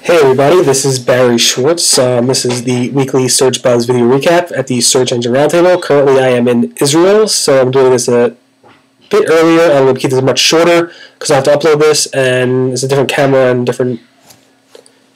Hey everybody, this is Barry Schwartz. This is the weekly Search Buzz video recap at the Search Engine Roundtable. Currently I am in Israel, so I'm doing this a bit earlier. I'm going to keep this much shorter because I have to upload this, and it's a different camera and different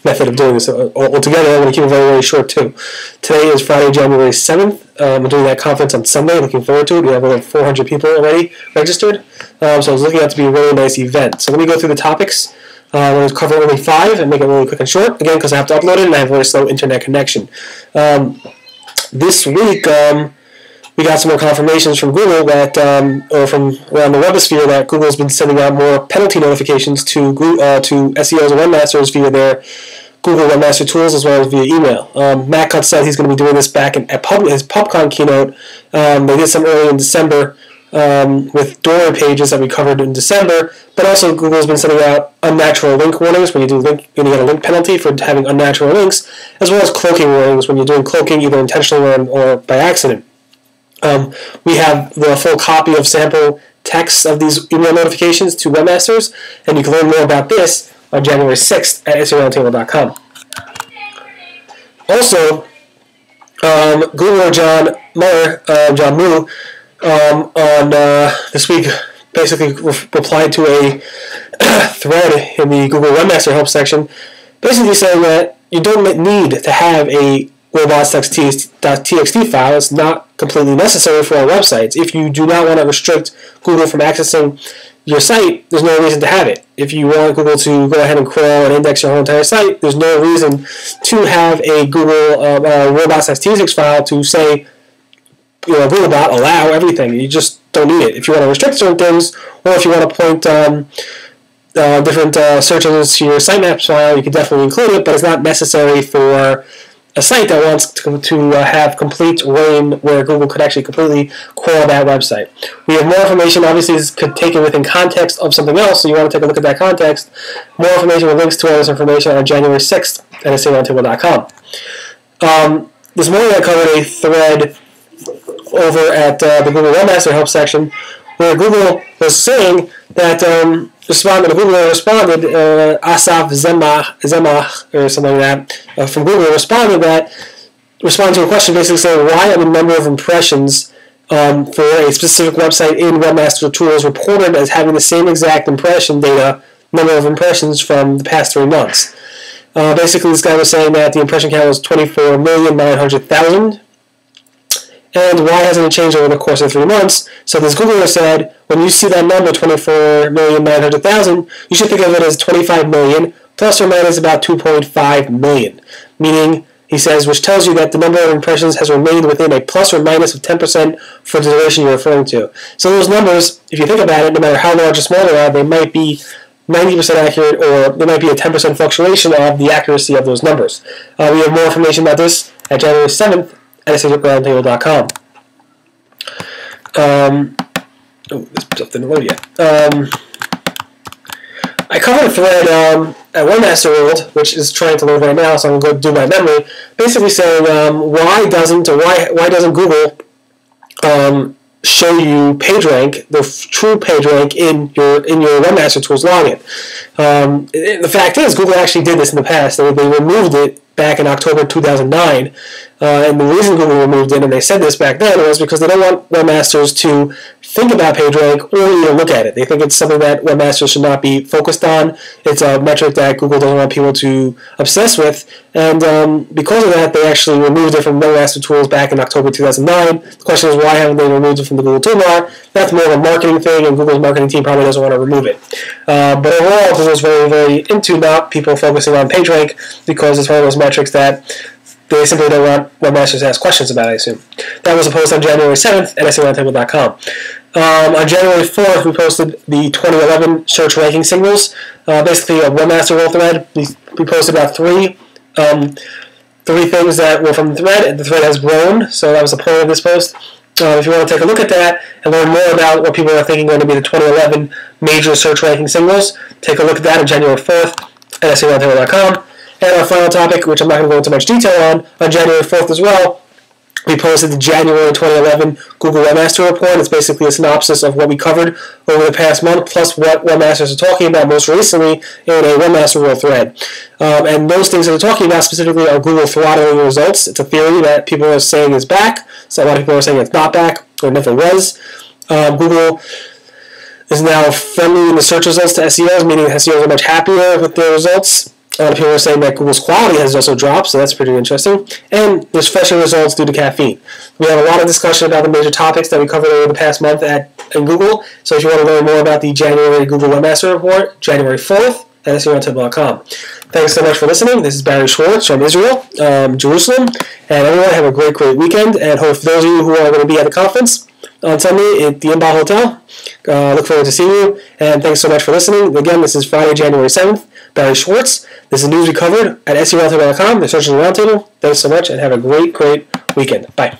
method of doing this altogether. I'm going to keep it very, very short too. Today is Friday, January 7th. I'm doing that conference on Sunday. Looking forward to it. We have over 400 people already registered, so I was looking at it to be a really nice event. So let me go through the topics. I'm going to cover only 5 and make it really quick and short, again, because I have to upload it and I have a very slow internet connection. This week, we got some more confirmations from Google that, or from around the webosphere, that Google's been sending out more penalty notifications to SEOs and webmasters via their Google Webmaster tools as well as via email. Matt Cutts said he's going to be doing this back at his PubCon keynote. They did some early in December with door pages that we covered in December, but also Google's been sending out unnatural link warnings when you get a link penalty for having unnatural links, as well as cloaking warnings when you're doing cloaking either intentionally or by accident. We have the full copy of sample texts of these email notifications to webmasters, and you can learn more about this on January 6th at SEOroundtable.com. Also, Google John Moo, on this week basically replied to a thread in the Google Webmaster help section, basically saying that you don't need to have a Robots.txt file. It's not completely necessary for our websites. If you do not want to restrict Google from accessing your site, there's no reason to have it. If you want Google to go ahead and crawl and index your whole entire site, there's no reason to have a Google Robots.txt file to say, Googlebot allow everything. You just don't need it. If you want to restrict certain things, or if you want to point different search engines to your sitemaps file, you can definitely include it, but it's not necessary for a site that wants to have complete reign where Google could actually completely crawl that website. We have more information. Obviously, this could take it within context of something else, so you want to take a look at that context. More information with links to all this information on January 6th at SEOroundtable.com. This morning I covered a thread over at the Google Webmaster help section where Google was saying that Google responded, Asaf Zemach or something like that, from Google responded to a question basically saying, why are the number of impressions for a specific website in Webmaster Tools reported as having the same exact impression data, number of impressions from the past 3 months? Basically, this guy was saying that the impression count was 24,900,000. And why hasn't it changed over the course of 3 months? So this Googler said, when you see that number, 24,900,000, you should think of it as 25 million plus or minus about 2.5 million. Meaning, he says, which tells you that the number of impressions has remained within a plus or minus of 10% for the duration you're referring to. So those numbers, if you think about it, no matter how large or small they are, they might be 90% accurate, or there might be a 10% fluctuation of the accuracy of those numbers. We have more information about this at January 7th. At SEOroundtable.com. This stuff didn't load yet. I covered a thread at Webmaster World, which is trying to load right now, so I'm going to go do my memory. Basically saying why doesn't Google show you PageRank, the true PageRank in your Webmaster Tools login? The fact is, Google actually did this in the past. They removed it back in October 2009. And the reason Google removed it, and they said this back then, was because they don't want webmasters to think about PageRank or even look at it. They think it's something that webmasters should not be focused on. It's a metric that Google doesn't want people to obsess with. And because of that, they actually removed it from Webmaster Tools back in October 2009. The question is, why haven't they removed it from the Google toolbar? That's more of a marketing thing, and Google's marketing team probably doesn't want to remove it. But overall, Google's very, very into not people focusing on PageRank because it's one of those metrics that they simply don't want webmasters to ask questions about, I assume. That was a post on January 7th at SEOroundtable.com. On January 4th, we posted the 2011 search ranking signals, basically a Webmaster World thread. We posted about three things that were from the thread, and the thread has grown, so that was the point of this post. If you want to take a look at that and learn more about what people are thinking going to be the 2011 major search ranking signals, take a look at that on January 4th at SEOroundtable.com. And our final topic, which I'm not going to go into much detail on January 4th as well, We posted the January 2011 Google Webmaster report. It's basically a synopsis of what we covered over the past month, plus what webmasters are talking about most recently in a Webmaster World thread. And those things that we're talking about specifically are Google throttling results. It's a theory that people are saying is back. So a lot of people are saying it's not back, or never was. Google is now friendly in the search results to SEOs, meaning SEOs are much happier with their results. A lot of people are saying that Google's quality has also dropped, so that's pretty interesting. And there's fresher results due to caffeine. We have a lot of discussion about the major topics that we covered over the past month in Google. So if you want to learn more about the January Google Webmaster Report, January 4th, at SEO.com. Thanks so much for listening. This is Barry Schwartz from Israel, Jerusalem. And everyone have a great, great weekend. And hope for those of you who are going to be at the conference on Sunday at the Inbal Hotel, look forward to seeing you. And thanks so much for listening. Again, this is Friday, January 7th. Barry Schwartz. This is news we covered at SEO.com. The Search Engine Roundtable. Thanks so much and have a great, great weekend. Bye.